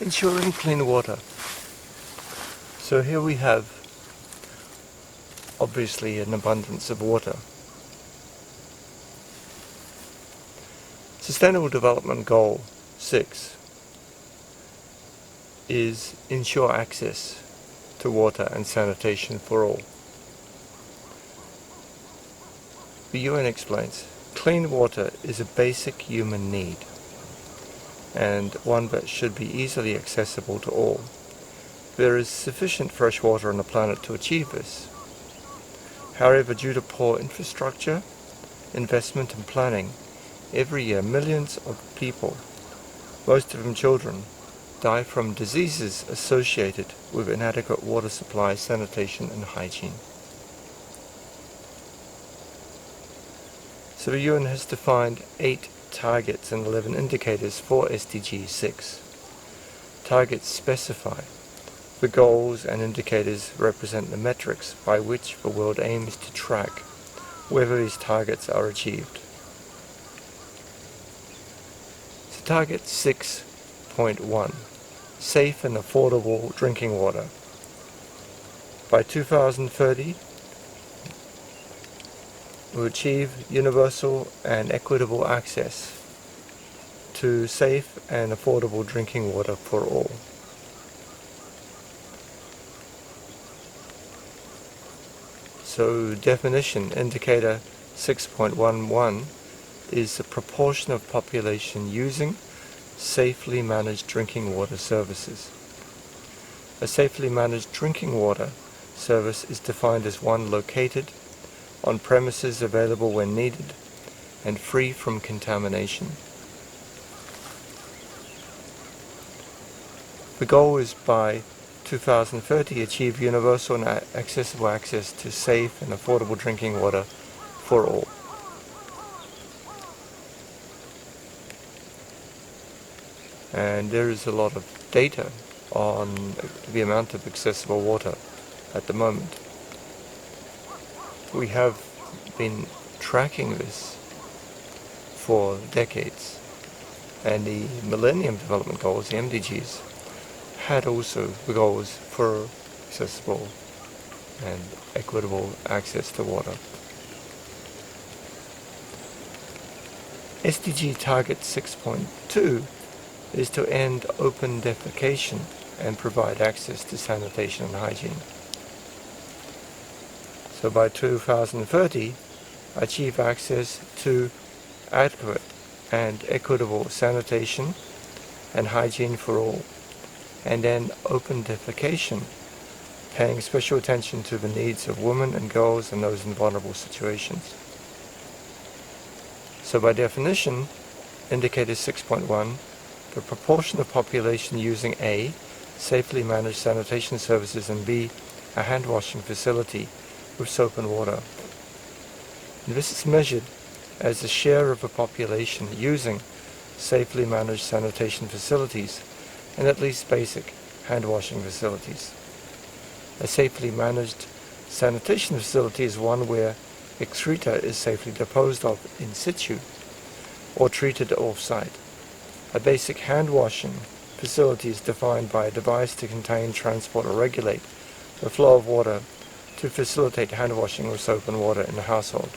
Ensuring clean water. So here we have obviously an abundance of water. Sustainable Development Goal 6 is ensure access to water and sanitation for all. The UN explains, clean water is a basic human need and one that should be easily accessible to all. There is sufficient fresh water on the planet to achieve this. However, due to poor infrastructure, investment and planning, every year millions of people, most of them children, die from diseases associated with inadequate water supply, sanitation and hygiene. So the UN has defined 8 targets and 11 indicators for SDG6. Targets specify the goals and indicators represent the metrics by which the world aims to track whether these targets are achieved. So target 6.1, safe and affordable drinking water. By 2030, will achieve universal and equitable access to safe and affordable drinking water for all. So definition, indicator 6.11 is the proportion of population using safely managed drinking water services. A safely managed drinking water service is defined as one located on premises, available when needed, and free from contamination. The goal is by 2030 achieve universal and accessible access to safe and affordable drinking water for all. And there is a lot of data on the amount of accessible water at the moment. We have been tracking this for decades, and the Millennium Development Goals, the MDGs, had also the goals for accessible and equitable access to water. SDG target 6.2 is to end open defecation and provide access to sanitation and hygiene. So by 2030, achieve access to adequate and equitable sanitation and hygiene for all, and then open defecation, paying special attention to the needs of women and girls and those in vulnerable situations. So by definition, indicator 6.1, the proportion of population using A, safely managed sanitation services, and B, a hand washing facility with soap and water. And this is measured as the share of the population using safely managed sanitation facilities and at least basic hand washing facilities. A safely managed sanitation facility is one where excreta is safely disposed of in situ or treated off-site. A basic hand washing facility is defined by a device to contain, transport or regulate the flow of water to facilitate hand washing with soap and water in the household.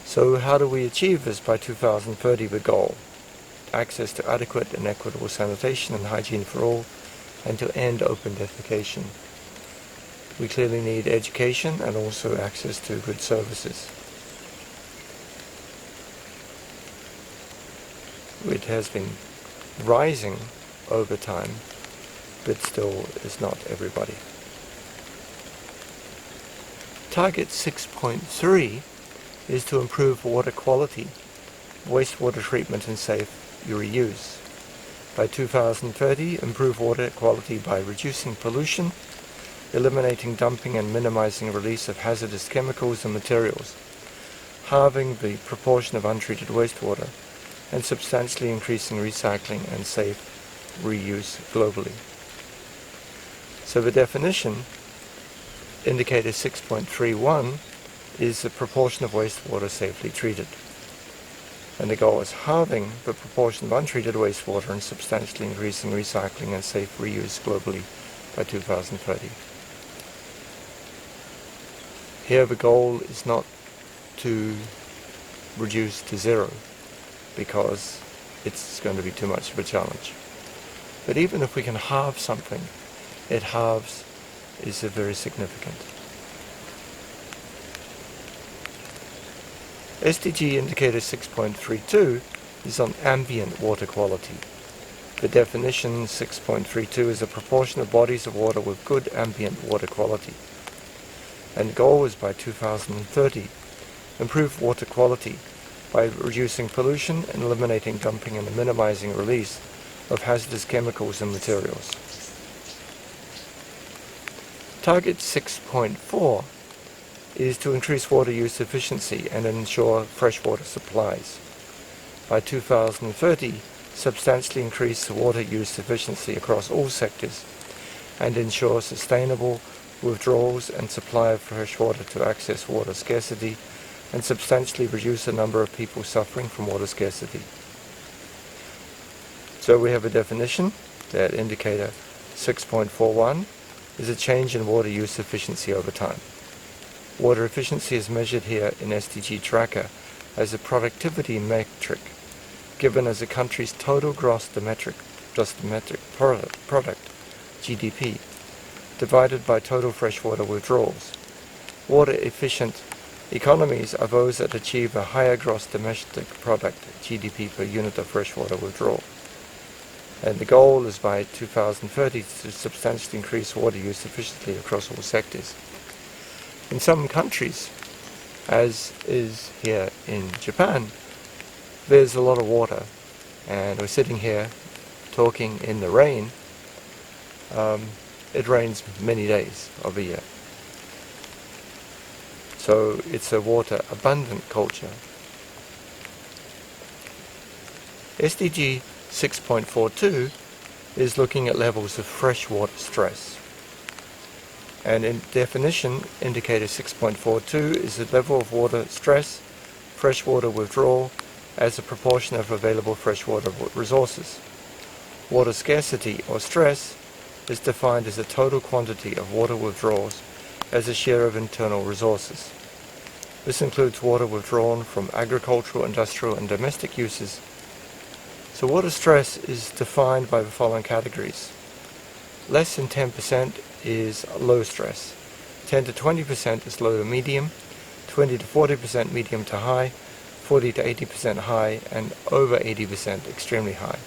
So how do we achieve this by 2030, the goal? Access to adequate and equitable sanitation and hygiene for all, and to end open defecation. We clearly need education and also access to good services. It has been rising over time, but still is not everybody. Target 6.3 is to improve water quality, wastewater treatment and safe reuse. By 2030, improve water quality by reducing pollution, eliminating dumping and minimizing release of hazardous chemicals and materials, halving the proportion of untreated wastewater, and substantially increasing recycling and safe reuse globally. So the definition, indicator 6.31, is the proportion of wastewater safely treated. And the goal is halving the proportion of untreated wastewater and substantially increasing recycling and safe reuse globally by 2030. Here the goal is not to reduce to zero, because it's going to be too much of a challenge. But even if we can halve something, it halves is very significant. SDG indicator 6.32 is on ambient water quality. The definition 6.32 is a proportion of bodies of water with good ambient water quality. And the goal is by 2030, improve water quality by reducing pollution and eliminating dumping and minimizing release of hazardous chemicals and materials. Target 6.4 is to increase water use efficiency and ensure freshwater supplies. By 2030, substantially increase water use efficiency across all sectors and ensure sustainable withdrawals and supply of fresh water to access water scarcity, and substantially reduce the number of people suffering from water scarcity. So we have a definition that indicator 6.41 is a change in water use efficiency over time. Water efficiency is measured here in SDG Tracker as a productivity metric given as a country's total gross domestic product, GDP, divided by total freshwater withdrawals. Water efficient economies are those that achieve a higher gross domestic product, GDP, per unit of freshwater withdrawal. And the goal is by 2030 to substantially increase water use efficiently across all sectors. In some countries, as is here in Japan, there's a lot of water, and we're sitting here talking in the rain. It rains many days of the year. So it's a water abundant culture. SDG 6.42 is looking at levels of freshwater stress. And in definition, indicator 6.42 is the level of water stress, freshwater withdrawal, as a proportion of available freshwater resources. Water scarcity or stress is defined as the total quantity of water withdrawals as a share of internal resources. This includes water withdrawn from agricultural, industrial, and domestic uses. So water stress is defined by the following categories. Less than 10% is low stress, 10 to 20% is low to medium, 20 to 40% medium to high, 40 to 80% high, and over 80% extremely high.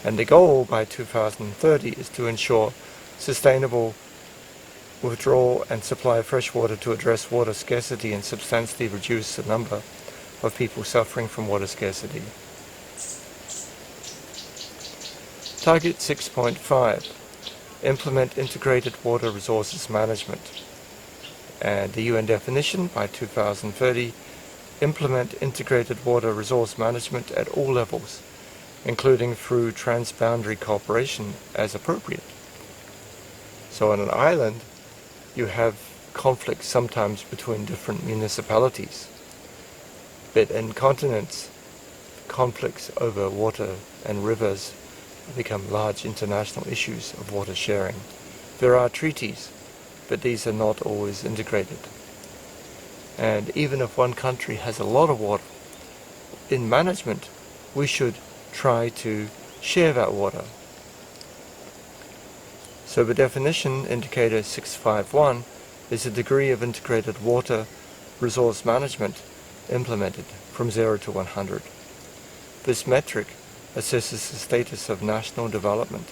And the goal by 2030 is to ensure sustainable withdrawal and supply of fresh water to address water scarcity and substantially reduce the number of people suffering from water scarcity. Target 6.5. Implement integrated water resources management. And the UN definition by 2030, implement integrated water resource management at all levels, including through transboundary cooperation as appropriate. So on an island, you have conflicts sometimes between different municipalities. But in continents, conflicts over water and rivers become large international issues of water sharing. There are treaties, but these are not always integrated. And even if one country has a lot of water, in management, we should try to share that water. So the definition, indicator 651, is a degree of integrated water resource management implemented from 0 to 100. This metric assesses the status of national development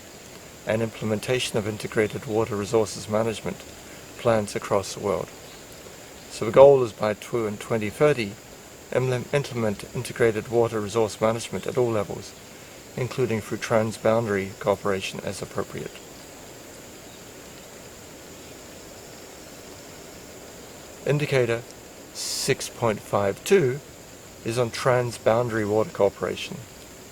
and implementation of integrated water resources management plans across the world. So the goal is by 2030, implement integrated water resource management at all levels, including through transboundary cooperation as appropriate. Indicator 6.52 is on transboundary water cooperation.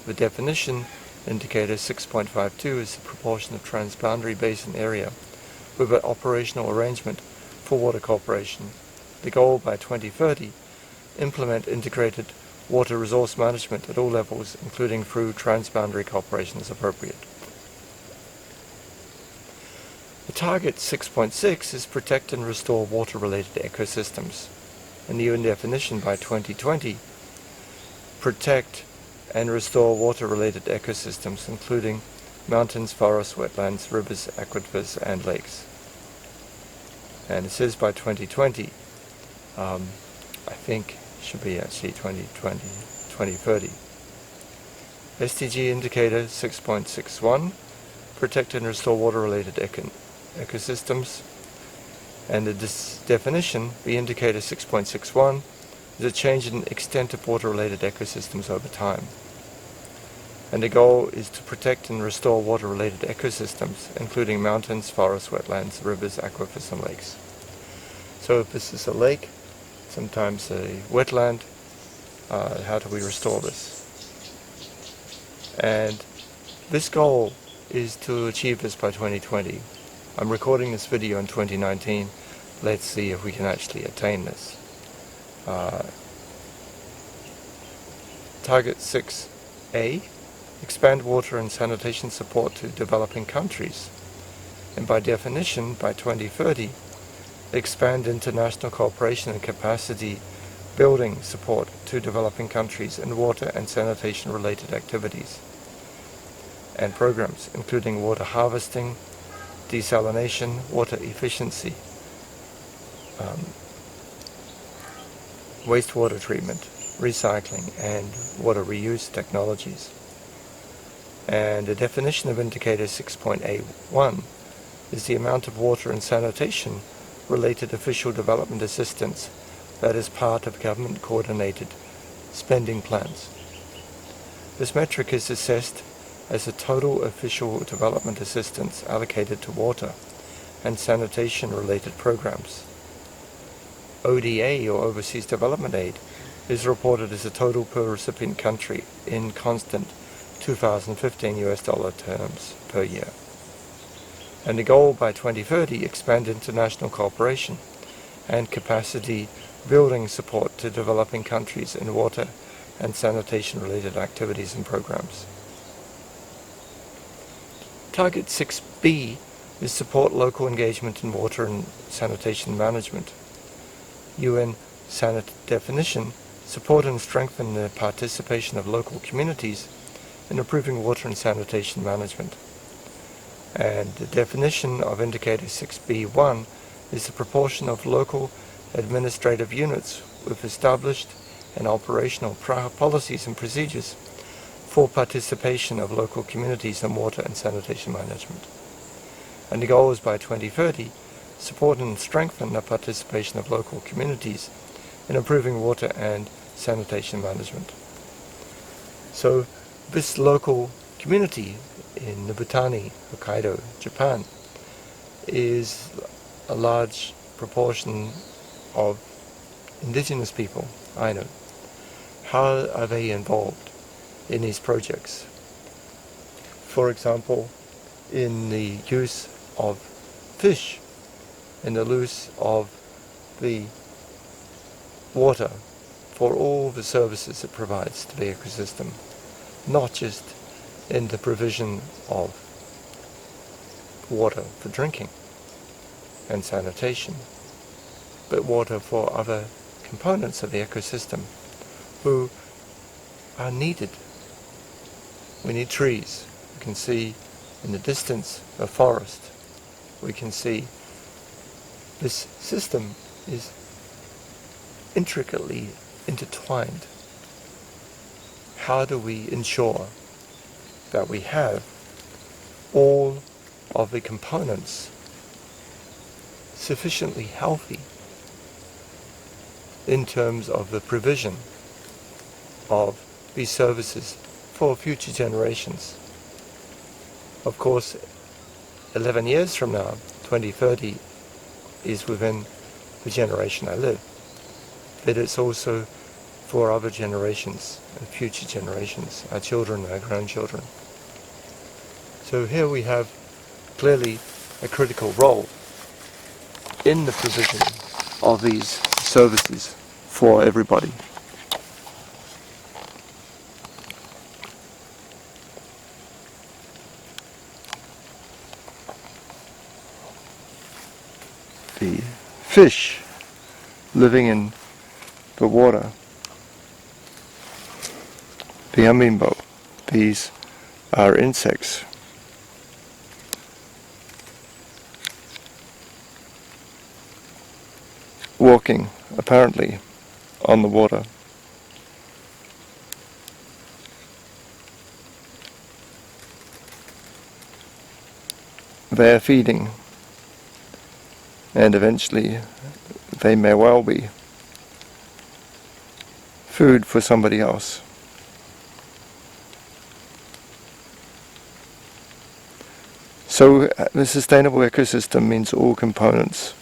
The definition, indicator 6.52, is the proportion of transboundary basin area with an operational arrangement for water cooperation. The goal by 2030, implement integrated water resource management at all levels, including through transboundary cooperation as appropriate. The target 6.6 is protect and restore water-related ecosystems. In the UN definition by 2020, protect and restore water-related ecosystems, including mountains, forests, wetlands, rivers, aquifers, and lakes. And it says by 2020, I think it should be actually 2030. SDG indicator 6.61, protect and restore water-related ecosystems. And this definition, the indicator 6.61, is a change in extent of water-related ecosystems over time. And the goal is to protect and restore water-related ecosystems, including mountains, forests, wetlands, rivers, aquifers, and lakes. So if this is a lake, sometimes a wetland, how do we restore this? And this goal is to achieve this by 2020. I'm recording this video in 2019. Let's see if we can actually attain this. Target 6A, expand water and sanitation support to developing countries. And by definition, by 2030, expand international cooperation and capacity building support to developing countries in water and sanitation related activities and programs, including water harvesting, desalination, water efficiency, wastewater treatment, recycling, and water reuse technologies. And the definition of indicator 6.81 is the amount of water and sanitation related official development assistance that is part of government coordinated spending plans. This metric is assessed as the total official development assistance allocated to water and sanitation related programs. ODA, or Overseas Development Aid, is reported as the total per recipient country in constant 2015 US dollar terms per year. And the goal by 2030, expand international cooperation and capacity building support to developing countries in water and sanitation related activities and programs. Target 6B is support local engagement in water and sanitation management. UN definition, support and strengthen the participation of local communities in improving water and sanitation management. And the definition of indicator 6B1 is the proportion of local administrative units with established and operational policies and procedures for participation of local communities in water and sanitation management. And the goal is by 2030, support and strengthen the participation of local communities in improving water and sanitation management. So this local community in Nubutani, Hokkaido, Japan, is a large proportion of indigenous people, Ainu. How are they involved in these projects? For example, in the use of fish, in the use of the water for all the services it provides to the ecosystem, not just in the provision of water for drinking and sanitation, but water for other components of the ecosystem who are needed. We need trees. We can see in the distance a forest. We can see this system is intricately intertwined. How do we ensure that we have all of the components sufficiently healthy in terms of the provision of these services for future generations? Of course, 11 years from now, 2030, is within the generation I live, but it's also for other generations and future generations, our children, our grandchildren. So here we have clearly a critical role in the provision of these services for everybody. the fish living in the water. The hummingbird. These are insects. Walking, apparently, on the water. They are feeding, and eventually they may well be food for somebody else. So the sustainable ecosystem means all components,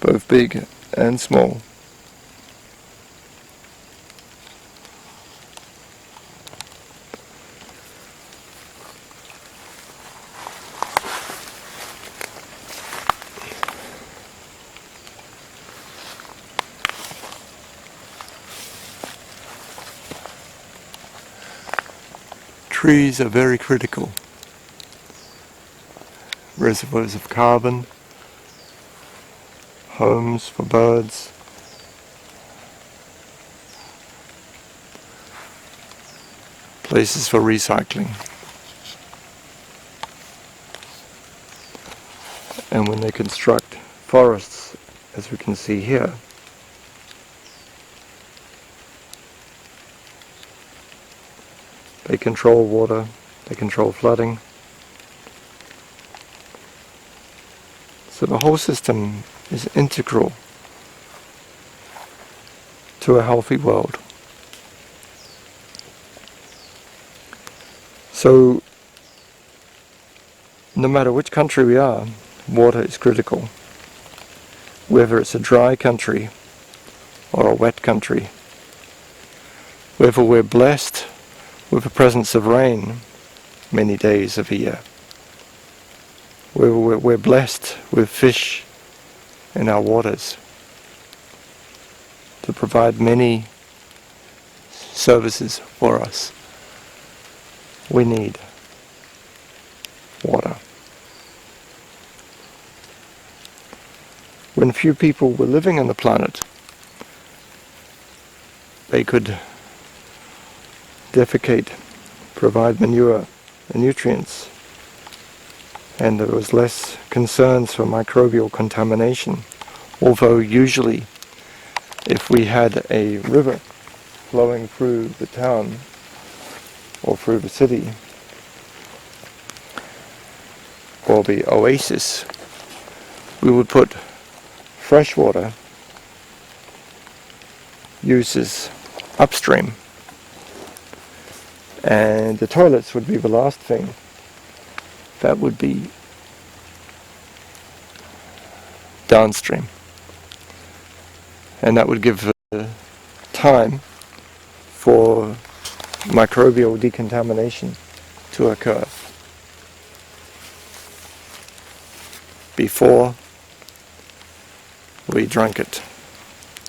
both big and small. Trees are very critical. Reservoirs of carbon, homes for birds, places for recycling. And when they construct forests, as we can see here, they control water, they control flooding. So the whole system is integral to a healthy world. So no matter which country we are, water is critical. Whether it's a dry country or a wet country, whether we're blessed with the presence of rain many days of the year, whether we're blessed with fish in our waters to provide many services for us, we need water. When few people were living on the planet, they could defecate, provide manure and nutrients, and there was less concerns for microbial contamination. Although usually if we had a river flowing through the town or through the city or the oasis, we would put fresh water uses upstream, and the toilets would be the last thing that would be downstream, and that would give time for microbial decontamination to occur before we drank it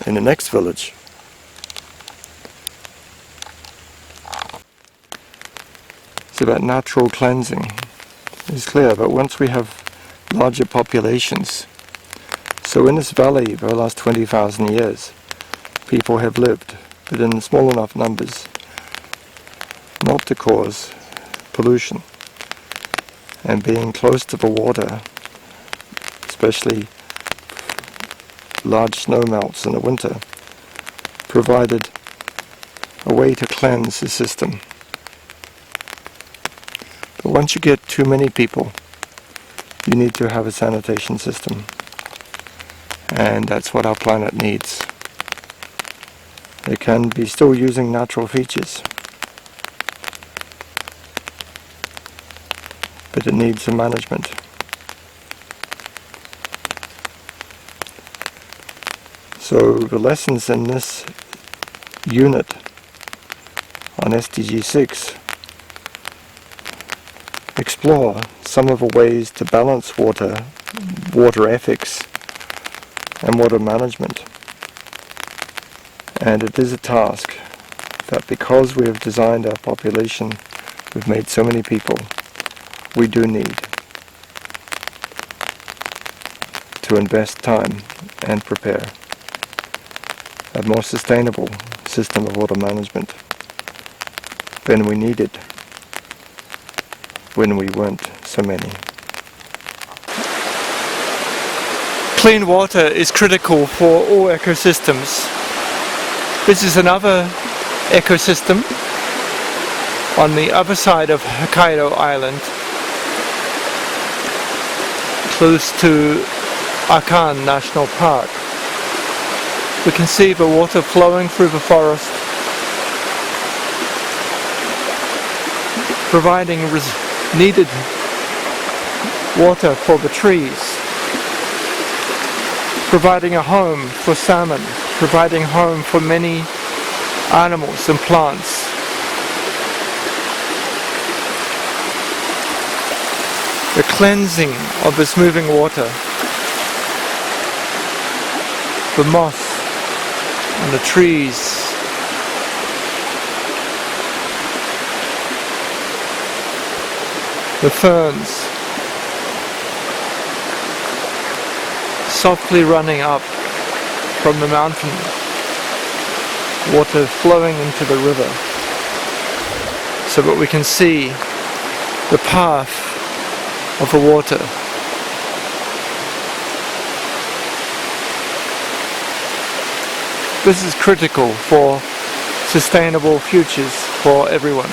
in the next village. It's about natural cleansing. It's clear, but once we have larger populations, so in this valley for the last 20,000 years, people have lived, but in small enough numbers not to cause pollution. And being close to the water, especially large snow melts in the winter, provided a way to cleanse the system. But once you get too many people, you need to have a sanitation system. And that's what our planet needs. It can be still using natural features, but it needs some management. So the lessons in this unit on SDG6 explore some of the ways to balance water ethics and water management. And it is a task that, because we have designed our population, we've made so many people, we do need to invest time and prepare a more sustainable system of water management than we needed when we weren't so many. Clean water is critical for all ecosystems. This is another ecosystem on the other side of Hokkaido Island, close to Akan National Park. We can see the water flowing through the forest, providing needed water for the trees, providing a home for salmon, providing home for many animals and plants. The cleansing of this moving water, the moss and the trees, the ferns softly running up from the mountain, water flowing into the river, so that we can see the path of the water. This is critical for sustainable futures for everyone.